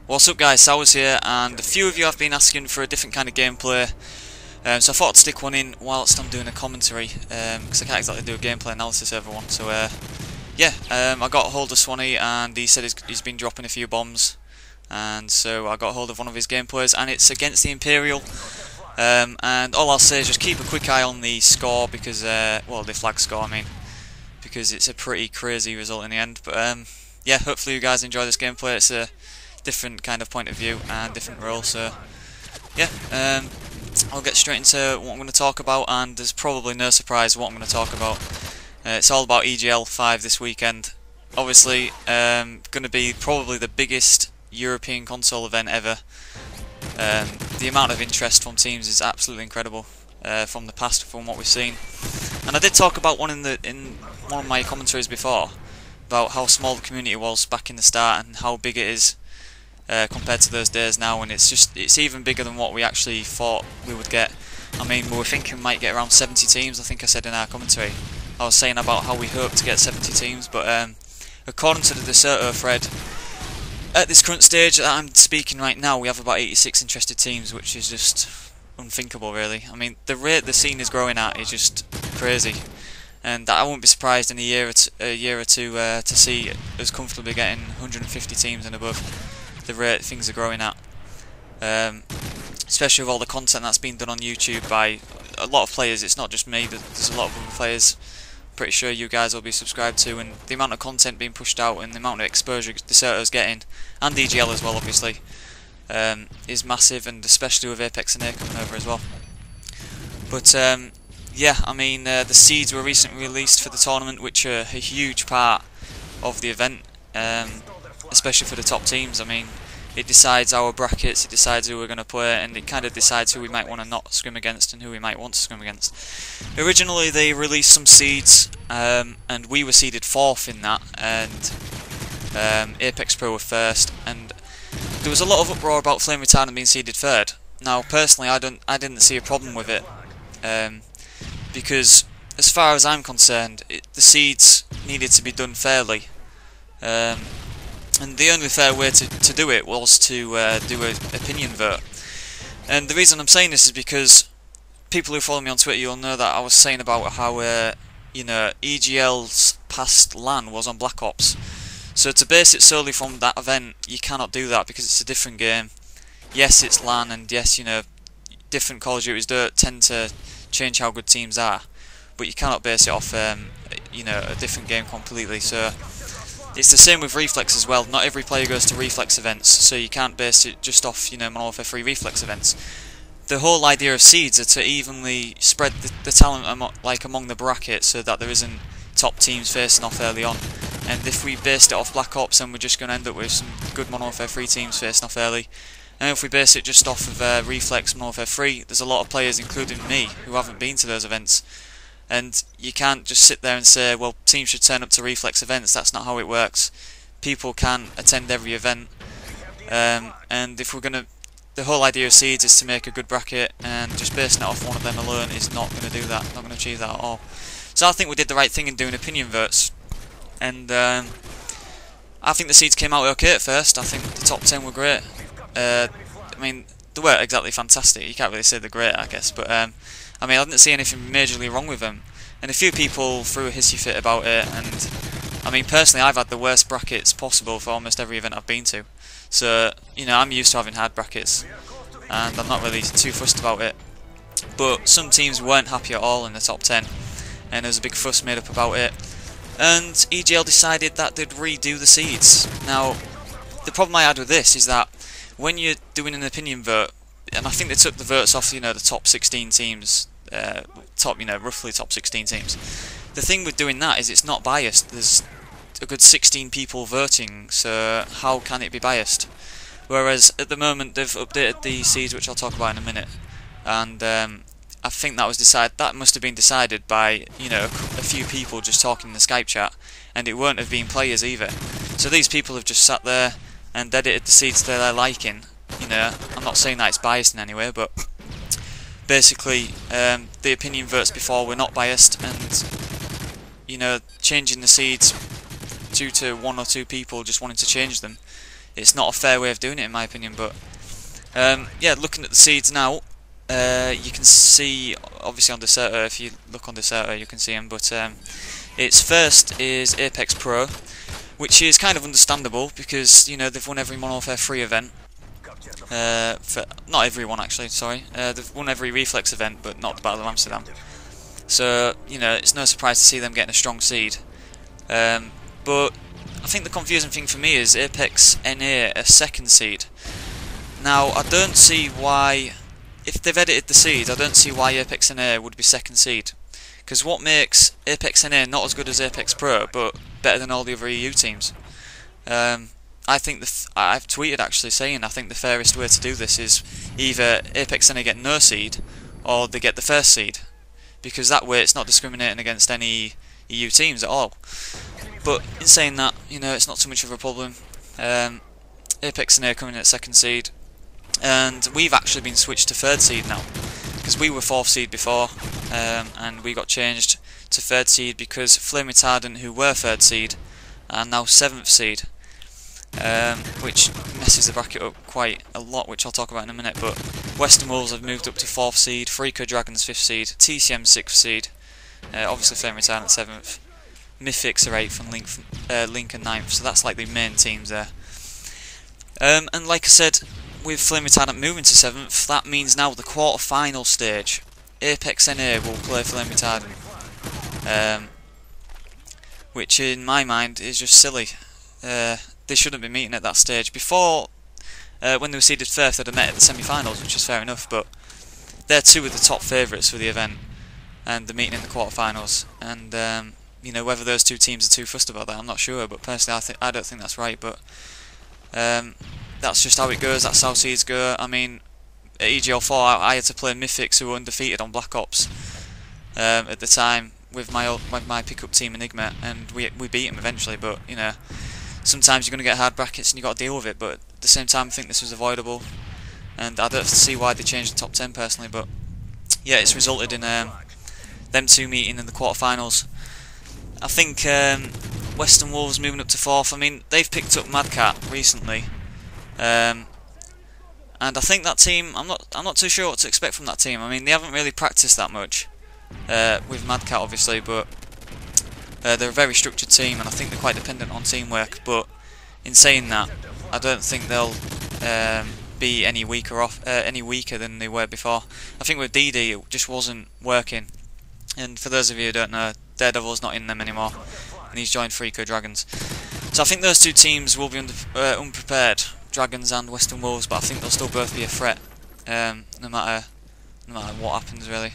What's up guys, Sowerz here, and a few of you have been asking for a different kind of gameplay, so I thought I'd stick one in whilst I'm doing a commentary, because I can't exactly do a gameplay analysis over one. So yeah, I got hold of Swanny and he said he's been dropping a few bombs, and so I got hold of one of his gameplays and it's against the Imperial, and all I'll say is just keep a quick eye on the score, because, well, the flag score I mean, because it's a pretty crazy result in the end. But yeah, hopefully you guys enjoy this gameplay. It's a different kind of point of view and different role, so yeah, I'll get straight into what I'm going to talk about, and there's probably no surprise what I'm going to talk about. It's all about EGL5 this weekend. Obviously, going to be probably the biggest European console event ever. The amount of interest from teams is absolutely incredible, from the past, from what we've seen. And I did talk about one in one of my commentaries before, about how small the community was back in the start and how big it is compared to those days now, and it's even bigger than what we actually thought we would get. I mean, we were thinking we might get around 70 teams, I think I said in our commentary. I was saying about how we hoped to get 70 teams, but according to the Decerto thread, at this current stage that I'm speaking right now, we have about 86 interested teams, which is just unthinkable really. I mean, the rate the scene is growing at is just crazy, and I won't be surprised in a year or two to see us comfortably getting 150 teams and above. The rate things are growing at, especially with all the content that's been done on YouTube by a lot of players. It's not just me, there's a lot of other players pretty sure you guys will be subscribed to, and the amount of content being pushed out and the amount of exposure Decerto's getting, and EGL as well obviously, is massive, and especially with Apex and A coming over as well. But yeah, I mean, the seeds were recently released for the tournament, which are a huge part of the event, especially for the top teams. I mean, it decides our brackets, it decides who we're going to play, and it kind of decides who we might want to not scrim against and who we might want to scrim against. Originally they released some seeds, and we were seeded 4th in that, and Apex Pro were 1st, and there was a lot of uproar about Flame Retardant being seeded 3rd. Now personally I didn't see a problem with it, because as far as I'm concerned, the seeds needed to be done fairly. And the only fair way to do it was to do an opinion vote. And the reason I'm saying this is because people who follow me on Twitter, you'll know that I was saying about how you know, EGL's past LAN was on Black Ops. So to base it solely from that event, you cannot do that, because it's a different game. Yes, it's LAN, and yes, you know, different Call of Duties do tend to change how good teams are, but you cannot base it off you know, a different game completely. So it's the same with Reflex as well. Not every player goes to Reflex events, so you can't base it just off, you know, Modern Warfare 3 Reflex events. The whole idea of seeds are to evenly spread the talent among the bracket, so that there isn't top teams facing off early on. And if we based it off Black Ops, then we're just going to end up with some good Modern Warfare 3 teams facing off early. And if we base it just off of Reflex Modern Warfare 3, there's a lot of players, including me, who haven't been to those events. And you can't just sit there and say, well, teams should turn up to Reflex events. That's not how it works. People can attend every event, and if we're gonna, the whole idea of seeds is to make a good bracket, and just basing it off one of them alone is not going to do that. Not going to achieve that at all. So I think we did the right thing in doing opinion votes, and I think the seeds came out okay at first. I think the top 10 were great. I mean, they weren't exactly fantastic. You can't really say they're great, I guess, but I mean, I didn't see anything majorly wrong with them, and a few people threw a hissy fit about it, and I mean, personally, I've had the worst brackets possible for almost every event I've been to, so, you know, I'm used to having hard brackets, and I'm not really too fussed about it. But some teams weren't happy at all in the top 10, and there was a big fuss made up about it, and EGL decided that they'd redo the seeds. Now, the problem I had with this is that when you're doing an opinion vote, and I think they took the votes off, you know, the top 16 teams, you know, roughly top 16 teams. The thing with doing that is it's not biased. There's a good 16 people voting, so how can it be biased? Whereas at the moment they've updated the seeds, which I'll talk about in a minute, and I think that was that must have been decided by, you know, a few people just talking in the Skype chat, and it won't have been players either. So these people have just sat there and edited the seeds to their liking. You know, I'm not saying that it's biased in any way, but basically the opinion votes before were not biased, and, you know, changing the seeds due to one or two people just wanting to change them it's not a fair way of doing it in my opinion. But yeah, looking at the seeds now, you can see obviously on Decerto, if you look on Decerto you can see them, but its first is Apex Pro, which is kind of understandable because, you know, they've won every Modern Warfare 3 event. Not every one actually, sorry. They've won every Reflex event, but not the Battle of Amsterdam. So, you know, it's no surprise to see them getting a strong seed. But I think the confusing thing for me is Apex NA a second seed. Now, I don't see why, if they've edited the seeds, I don't see why Apex NA would be second seed. Because what makes Apex NA not as good as Apex Pro, but better than all the other EU teams? I think I've tweeted actually saying I think the fairest way to do this is either Apex NA get no seed, or they get the first seed, because that way it's not discriminating against any EU teams at all. But in saying that, you know, it's not too much of a problem. Apex NA coming in at second seed, and we've actually been switched to third seed now, because we were fourth seed before, and we got changed to third seed because Flame Retardant, who were third seed, are now seventh seed, which messes the bracket up quite a lot, which I'll talk about in a minute. But Western Wolves have moved up to fourth seed, Freako Dragons fifth seed, TCM sixth seed, obviously Flame Retardant seventh, Mythics are eighth, and Link and ninth. So that's like the main teams there. And like I said, with Flame Retardant moving to 7th, that means now the quarter-final stage, Apex NA will play Flame Retardant, which in my mind is just silly. They shouldn't be meeting at that stage. Before, when they were seeded 1st, they'd have met at the semi-finals, which is fair enough, but they're two of the top favourites for the event, and they're meeting in the quarter-finals. And you know, whether those two teams are too fussed about that, I'm not sure, but personally I don't think that's right. But that's just how it goes, that's how seeds go. I mean, at EGL4 I had to play Mythics, who were undefeated on Black Ops at the time, with my pickup team Enigma, and we beat him eventually. But, you know, sometimes you're going to get hard brackets and you've got to deal with it, but at the same time I think this was avoidable, and I don't see why they changed the top 10 personally. But yeah, it's resulted in them two meeting in the quarterfinals. I think Western Wolves moving up to 4th. I mean, they've picked up Mad Cat recently, and I think that team, I'm not too sure what to expect from that team. I mean, they haven't really practiced that much with Mad Cat, obviously, but they're a very structured team, and I think they're quite dependent on teamwork. But in saying that, I don't think they'll be any weaker than they were before. I think with DD it just wasn't working, and for those of you who don't know, Daredevil's not in them anymore, and he's joined Freako Dragons. So I think those two teams will be unprepared, Dragons and Western Wolves, but I think they'll still both be a threat, no matter what happens really.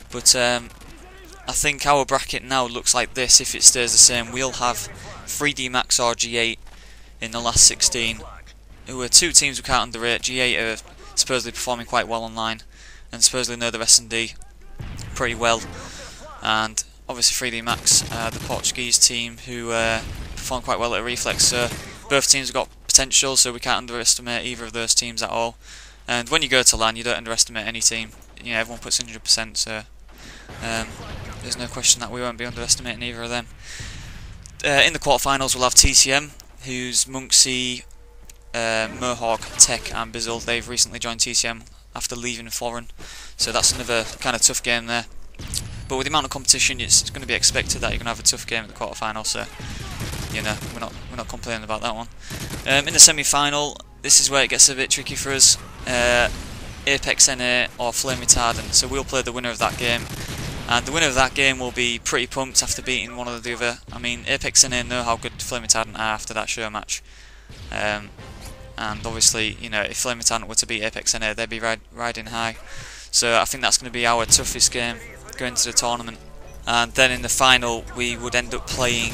But I think our bracket now looks like this. If it stays the same, we'll have 3D Max or G8 in the last 16, who are two teams we can't underrate. G8 are supposedly performing quite well online, and supposedly know the S&D pretty well, and obviously 3D Max, the Portuguese team, who perform quite well at Reflex. So both teams have got potential, so we can't underestimate either of those teams at all. And when you go to LAN, you don't underestimate any team. You know, everyone puts 100%, so there's no question that we won't be underestimating either of them. In the quarterfinals, we'll have TCM, who's Monksy, Mohawk, Tech, and Bizzle. They've recently joined TCM after leaving Foreign, so that's another kind of tough game there. But with the amount of competition, it's going to be expected that you're going to have a tough game at the quarterfinal. So, you know, we're not complaining about that one. In the semi-final, this is where it gets a bit tricky for us. Apex NA or Flame Retardant. So we'll play the winner of that game, and the winner of that game will be pretty pumped after beating one or the other. I mean, Apex NA know how good Flame Retardant are after that show match, and obviously, you know, if Flame Retardant were to beat Apex NA, they'd be riding high. So I think that's going to be our toughest game going to the tournament. And then in the final, we would end up playing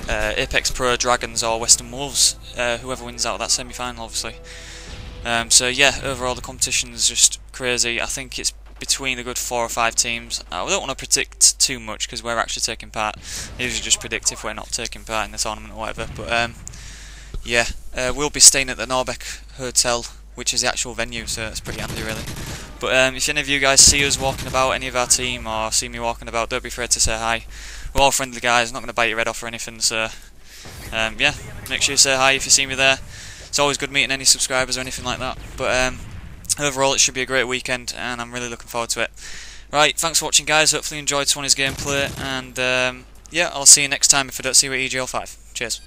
Apex Pro, Dragons, or Western Wolves, whoever wins out of that semi-final, obviously. So yeah, overall the competition is just crazy. I think it's between a good 4 or 5 teams. I don't want to predict too much because we're actually taking part. I usually just predict if we're not taking part in the tournament or whatever. But yeah, we'll be staying at the Norbeck Hotel, which is the actual venue, so it's pretty handy really. But if any of you guys see us walking about, any of our team, or see me walking about, don't be afraid to say hi. We're all friendly guys, not going to bite your head off or anything, so yeah, make sure you say hi if you see me there. It's always good meeting any subscribers or anything like that. But overall, it should be a great weekend, and I'm really looking forward to it. Right, thanks for watching, guys. Hopefully you enjoyed Swanny's gameplay, and yeah, I'll see you next time if I don't see you at EGL5. Cheers.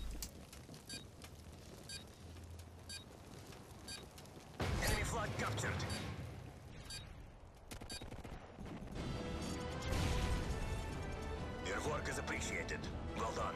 Enemy flag captured. Your work is appreciated. Well done.